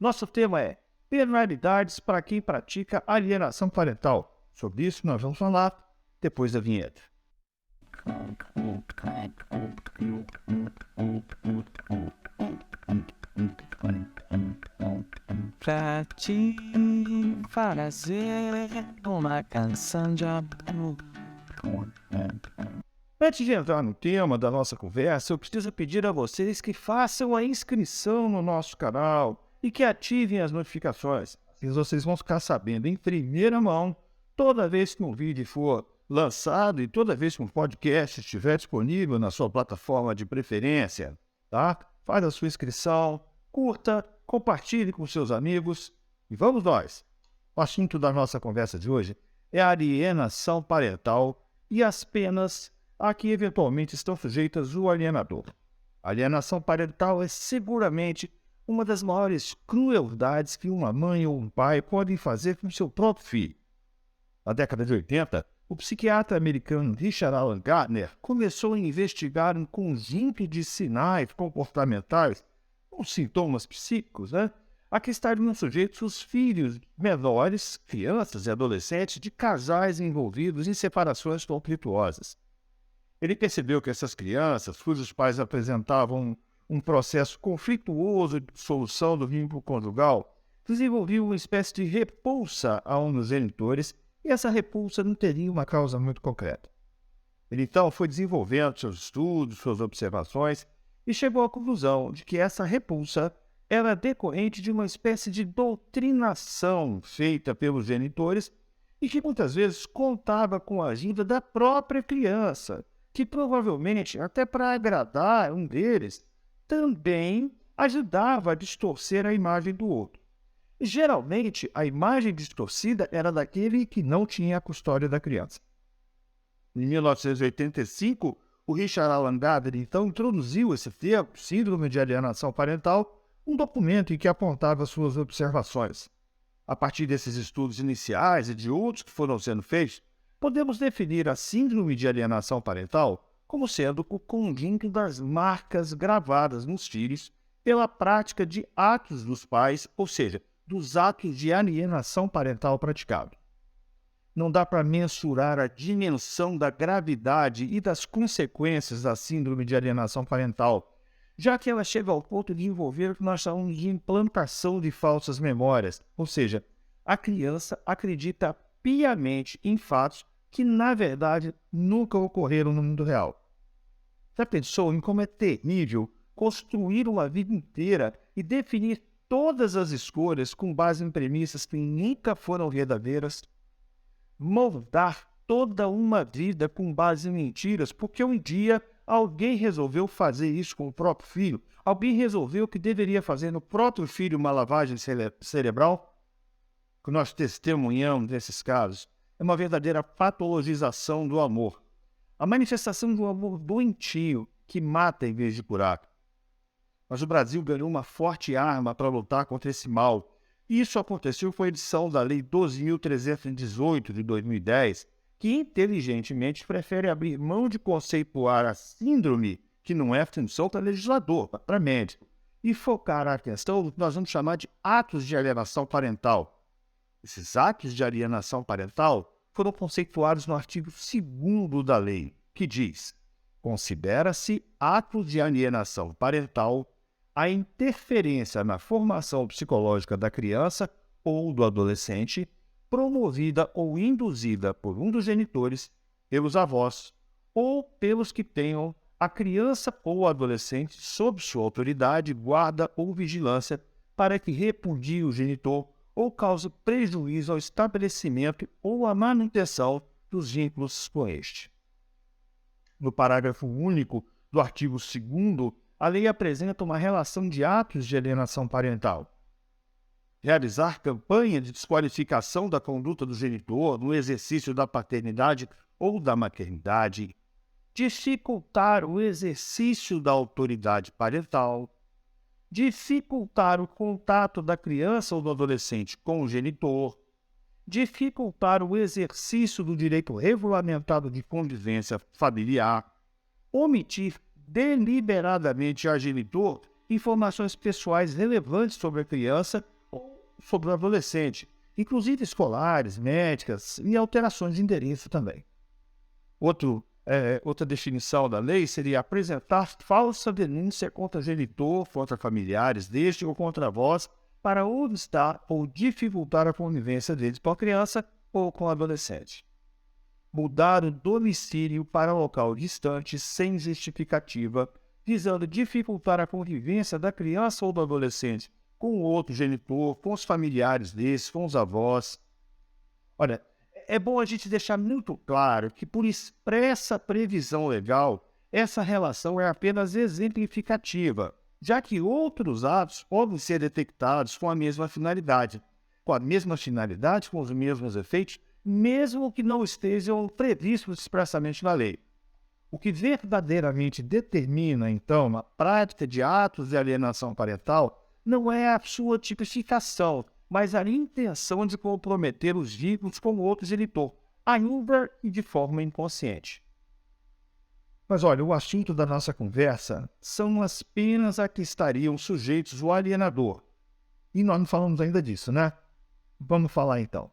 Nosso tema é penalidades para quem pratica alienação parental. Sobre isso nós vamos falar depois da vinheta. Pra te fazer uma canção de amor. Antes de entrar no tema da nossa conversa, eu preciso pedir a vocês que façam a inscrição no nosso canal e que ativem as notificações. Assim vocês vão ficar sabendo em primeira mão toda vez que um vídeo for lançado e toda vez que um podcast estiver disponível na sua plataforma de preferência, tá? Faz a sua inscrição, curta, compartilhe com seus amigos e vamos nós! O assunto da nossa conversa de hoje é a alienação parental e as penas a que eventualmente estão sujeitas o alienador. A alienação parental é seguramente uma das maiores crueldades que uma mãe ou um pai podem fazer com seu próprio filho. Na década de 80, o psiquiatra americano Richard Alan Gardner começou a investigar um conjunto de sinais comportamentais, com sintomas psíquicos, a que estariam sujeitos os filhos menores, crianças e adolescentes de casais envolvidos em separações conflituosas. Ele percebeu que essas crianças, cujos pais apresentavam um processo conflituoso de dissolução do vínculo conjugal, desenvolviam uma espécie de repulsa a um dos genitores, e essa repulsa não teria uma causa muito concreta. Ele então foi desenvolvendo seus estudos, suas observações, e chegou à conclusão de que essa repulsa era decorrente de uma espécie de doutrinação feita pelos genitores e que muitas vezes contava com a ajuda da própria criança, que provavelmente, até para agradar um deles, também ajudava a distorcer a imagem do outro. Geralmente, a imagem distorcida era daquele que não tinha a custódia da criança. Em 1985, o Richard Alan Gardner então introduziu esse termo, síndrome de alienação parental, um documento em que apontava suas observações. A partir desses estudos iniciais e de outros que foram sendo feitos, podemos definir a síndrome de alienação parental como sendo o conjunto das marcas gravadas nos filhos pela prática de atos dos pais, ou seja, dos atos de alienação parental praticados. Não dá para mensurar a dimensão da gravidade e das consequências da síndrome de alienação parental, já que ela chega ao ponto de envolver o que nós chamamos de implantação de falsas memórias, ou seja, a criança acredita piamente em fatos que, na verdade, nunca ocorreram no mundo real. Já pensou em como é terrível construir uma vida inteira e definir todas as escolhas com base em premissas que nunca foram verdadeiras? Moldar toda uma vida com base em mentiras, porque um dia alguém resolveu fazer isso com o próprio filho, alguém resolveu que deveria fazer no próprio filho uma lavagem cerebral? O que nós testemunhamos nesses casos é uma verdadeira patologização do amor, a manifestação do amor doentio que mata em vez de curar. Mas o Brasil ganhou uma forte arma para lutar contra esse mal. E isso aconteceu com a edição da Lei 12.318 de 2010, que inteligentemente prefere abrir mão de conceituar a síndrome, que não é função para legislador, para médico, e focar a questão do que nós vamos chamar de atos de alienação parental. Esses atos de alienação parental foram conceituados no artigo 2º da lei, que diz: considera-se atos de alienação parental a interferência na formação psicológica da criança ou do adolescente, promovida ou induzida por um dos genitores, pelos avós, ou pelos que tenham a criança ou o adolescente sob sua autoridade, guarda ou vigilância, para que repudie o genitor ou cause prejuízo ao estabelecimento ou à manutenção dos vínculos com este. No parágrafo único do artigo 2º, a lei apresenta uma relação de atos de alienação parental. Realizar campanha de desqualificação da conduta do genitor no exercício da paternidade ou da maternidade, dificultar o exercício da autoridade parental, dificultar o contato da criança ou do adolescente com o genitor, dificultar o exercício do direito regulamentado de convivência familiar, omitir deliberadamente ao genitor informações pessoais relevantes sobre a criança sobre o adolescente, inclusive escolares, médicas e alterações de endereço também. Outra definição da lei seria apresentar falsa denúncia contra genitor, contra familiares deste ou contra vós, para obstar ou dificultar a convivência deles com a criança ou com o adolescente. Mudar o domicílio para local distante sem justificativa, visando dificultar a convivência da criança ou do adolescente com o outro genitor, com os familiares desses, com os avós. Olha, é bom a gente deixar muito claro que, por expressa previsão legal, essa relação é apenas exemplificativa, já que outros atos podem ser detectados com a mesma finalidade, com os mesmos efeitos, mesmo que não estejam previstos expressamente na lei. O que verdadeiramente determina, então, a prática de atos de alienação parental não é a sua tipificação, mas a intenção de comprometer os vínculos com o outro genitor, ainda e de forma inconsciente. Mas olha, o assunto da nossa conversa são as penas a que estariam sujeitos o alienador. E nós não falamos ainda disso, né? Vamos falar então.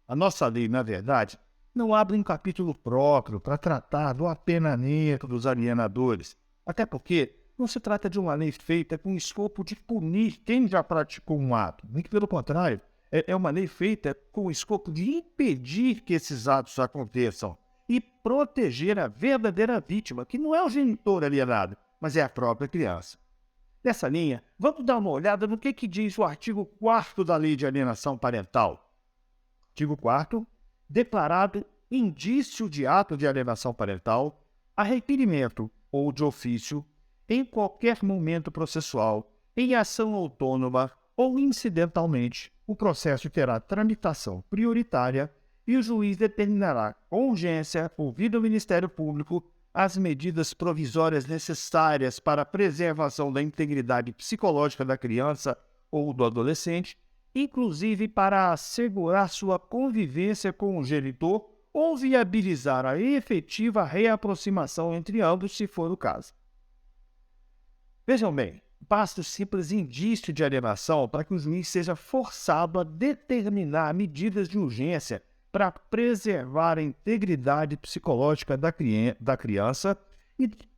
A nossa lei, na verdade, não abre um capítulo próprio para tratar do apenamento dos alienadores, até porque não se trata de uma lei feita com o escopo de punir quem já praticou um ato. Muito pelo contrário, é uma lei feita com o escopo de impedir que esses atos aconteçam e proteger a verdadeira vítima, que não é o genitor alienado, mas é a própria criança. Nessa linha, vamos dar uma olhada no que diz o artigo 4º da Lei de Alienação Parental. Artigo 4º, declarado indício de ato de alienação parental, a requerimento ou de ofício, em qualquer momento processual, em ação autônoma ou incidentalmente, o processo terá tramitação prioritária e o juiz determinará com urgência, ouvido o Ministério Público, as medidas provisórias necessárias para a preservação da integridade psicológica da criança ou do adolescente, inclusive para assegurar sua convivência com o genitor ou viabilizar a efetiva reaproximação entre ambos, se for o caso. Vejam bem, basta o simples indício de alienação para que o juiz seja forçado a determinar medidas de urgência para preservar a integridade psicológica da criança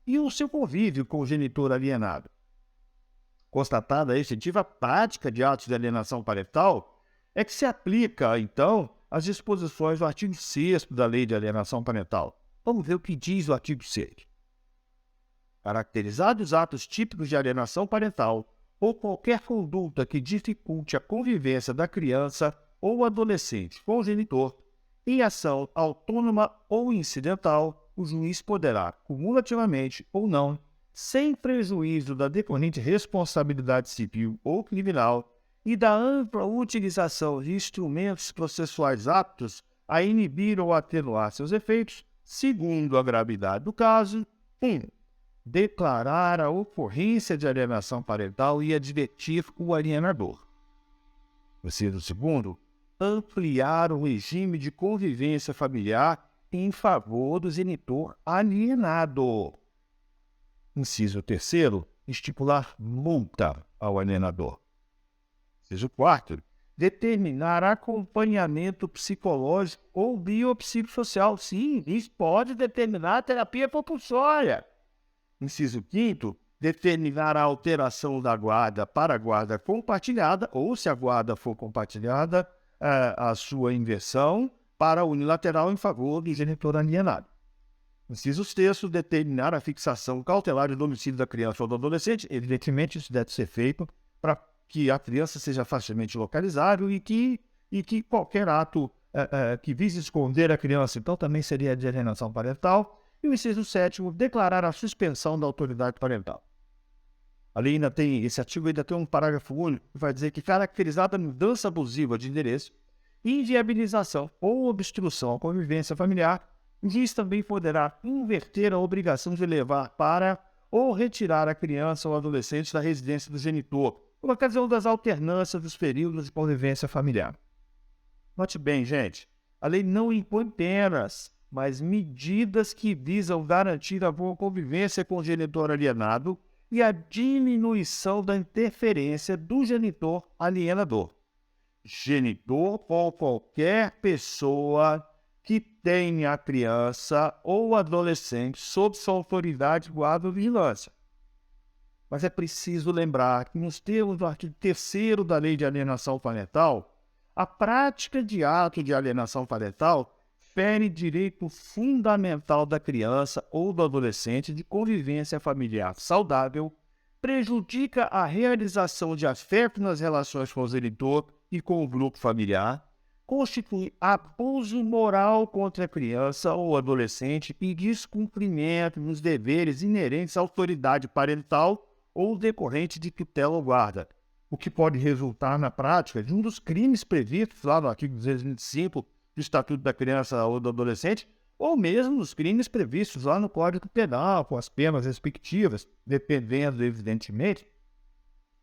e o seu convívio com o genitor alienado. Constatada a efetiva prática de atos de alienação parental, é que se aplica, então, as disposições do artigo 6º da Lei de Alienação Parental. Vamos ver o que diz o artigo 6º. Caracterizados atos típicos de alienação parental ou qualquer conduta que dificulte a convivência da criança ou adolescente com o genitor, em ação autônoma ou incidental, o juiz poderá, cumulativamente ou não, sem prejuízo da decorrente responsabilidade civil ou criminal e da ampla utilização de instrumentos processuais aptos a inibir ou atenuar seus efeitos, segundo a gravidade do caso, 1. Declarar a ocorrência de alienação parental e advertir o alienador. Inciso 2º, ampliar o regime de convivência familiar em favor do genitor alienado. Inciso 3º, estipular multa ao alienador. Inciso 4º, determinar acompanhamento psicológico ou biopsicossocial. Sim, isso pode determinar a terapia compulsória. Inciso 5º, determinar a alteração da guarda para a guarda compartilhada, ou, se a guarda for compartilhada, a sua inversão para unilateral em favor do genitor alienado. Inciso 6º, determinar a fixação cautelar do domicílio da criança ou do adolescente. Evidentemente, isso deve ser feito para que a criança seja facilmente localizável e que qualquer ato que vise esconder a criança, então, também seria de alienação parental. E o inciso 7º, declarar a suspensão da autoridade parental. Ali esse artigo ainda tem um parágrafo único que vai dizer que, caracterizada a mudança abusiva de endereço, inviabilização ou obstrução à convivência familiar, o juiz também poderá inverter a obrigação de levar para ou retirar a criança ou adolescente da residência do genitor, por ocasião das alternâncias dos períodos de convivência familiar. Note bem, gente, a lei não impõe penas, mas medidas que visam garantir a boa convivência com o genitor alienado e a diminuição da interferência do genitor alienador. genitor ou qualquer pessoa que tenha a criança ou adolescente sob sua autoridade, guarda ou vigilância. Mas é preciso lembrar que, nos termos do artigo 3º da Lei de Alienação Parental, a prática de ato de alienação parental fere direito fundamental da criança ou do adolescente de convivência familiar saudável, prejudica a realização de afeto nas relações com o genitor e com o grupo familiar, constitui abuso moral contra a criança ou adolescente e descumprimento dos deveres inerentes à autoridade parental ou decorrente de tutela ou guarda, o que pode resultar na prática de um dos crimes previstos lá no artigo 225 do Estatuto da Criança ou do Adolescente, ou mesmo nos crimes previstos lá no Código Penal, com as penas respectivas, dependendo, evidentemente,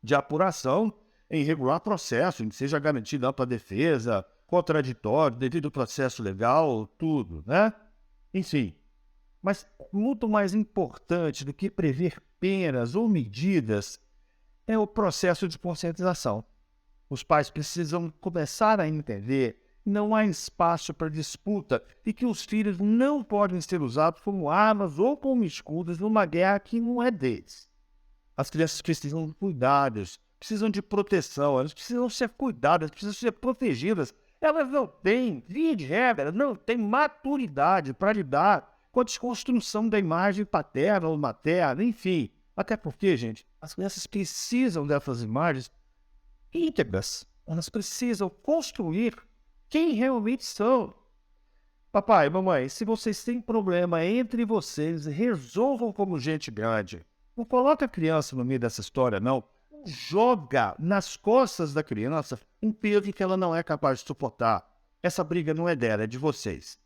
de apuração em regular processo, em que seja garantida ampla defesa, contraditório, devido ao processo legal, tudo, né? Enfim, mas muito mais importante do que prever penas ou medidas é o processo de conscientização. Os pais precisam começar a entender que não há espaço para disputa e que os filhos não podem ser usados como armas ou como escudos numa guerra que não é deles. As crianças precisam de cuidados, precisam de proteção, elas precisam ser cuidadas, precisam ser protegidas. Elas não têm, via de regra, não têm maturidade para lidar com a desconstrução da imagem paterna ou materna, enfim. Até porque, gente, as crianças precisam dessas imagens íntegras. Elas precisam construir quem realmente são. Papai, mamãe, se vocês têm problema entre vocês, resolvam como gente grande. Não coloca a criança no meio dessa história, não. Joga nas costas da criança um peso que ela não é capaz de suportar. Essa briga não é dela, é de vocês.